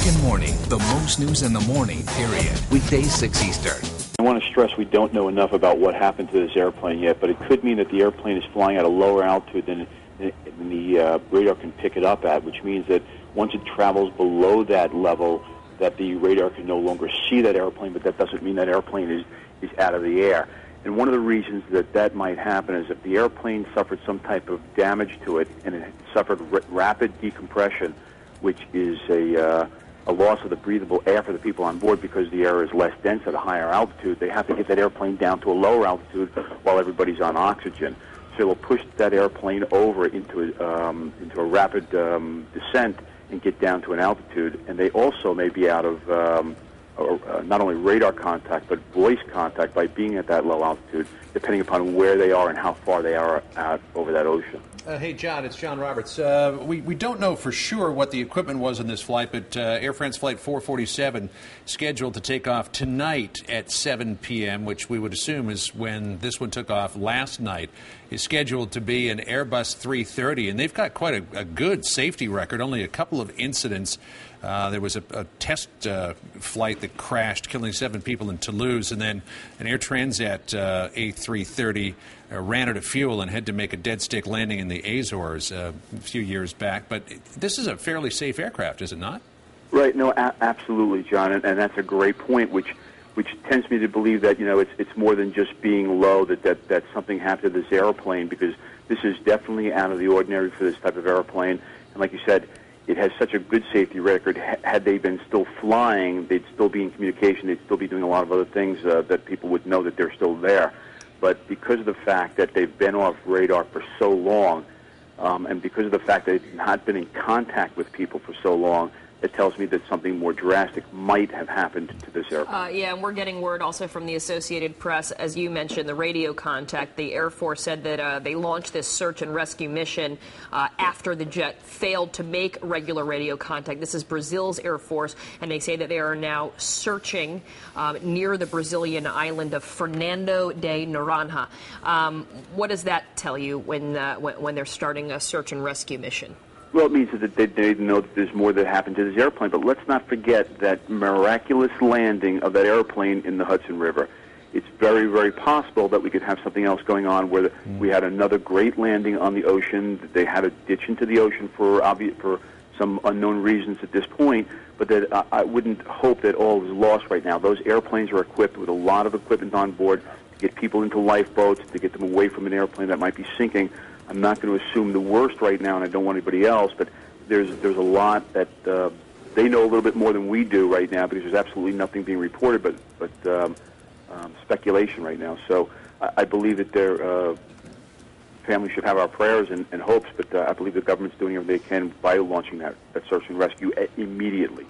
American Morning, the most news in the morning, period. Weekdays 6 Eastern. I want to stress we don't know enough about what happened to this airplane yet, but it could mean that the airplane is flying at a lower altitude than the radar can pick it up at, which means that once it travels below that level, that the radar can no longer see that airplane, but that doesn't mean that airplane is out of the air. And one of the reasons that that might happen is if the airplane suffered some type of damage to it and it suffered rapid decompression, which is a loss of the breathable air for the people on board because the air is less dense at a higher altitude, they have to get that airplane down to a lower altitude while everybody's on oxygen. So it will push that airplane over into a rapid descent and get down to an altitude. And they also may be out of not only radar contact but voice contact by being at that low altitude, depending upon where they are and how far they are out over that ocean. Hey, John, it's John Roberts. We don't know for sure what the equipment was in this flight, but Air France Flight 447 scheduled to take off tonight at 7 p.m., which we would assume is when this one took off last night, is scheduled to be an Airbus 330, and they've got quite a good safety record, only a couple of incidents. There was a test flight that crashed, killing 7 people in Toulouse, and then an Air Transat A330 ran out of fuel and had to make a dead stick landing in the Azores a few years back. But this is a fairly safe aircraft, is it not? Right. No, absolutely, John, and that's a great point, which tends me to believe that it's more than just being low, that something happened to this airplane, because this is definitely out of the ordinary for this type of airplane. And like you said, it has such a good safety record. Had they been still flying, they'd still be in communication. They'd still be doing a lot of other things that people would know that they're still there. But because of the fact that they've been off radar for so long, and because of the fact that they've not been in contact with people for so long, it tells me that something more drastic might have happened to this airplane. Yeah, and we're getting word also from the Associated Press, as you mentioned, the radio contact. The Air Force said that they launched this search and rescue mission after the jet failed to make regular radio contact. This is Brazil's Air Force, and they say that they are now searching near the Brazilian island of Fernando de Noronha. What does that tell you when they're starting a search and rescue mission? Well, it means that they know that there's more that happened to this airplane. But let's not forget that miraculous landing of that airplane in the Hudson River. It's very, very possible that we could have something else going on where we had another great landing on the ocean. That they had to ditch into the ocean for some unknown reasons at this point. But that I wouldn't hope that all is lost right now. Those airplanes are equipped with a lot of equipment on board to get people into lifeboats, to get them away from an airplane that might be sinking. I'm not going to assume the worst right now, and I don't want anybody else, but there's a lot that they know a little bit more than we do right now, because there's absolutely nothing being reported but speculation right now. So I believe that their families should have our prayers and hopes, but I believe the government's doing everything they can by launching that search and rescue immediately.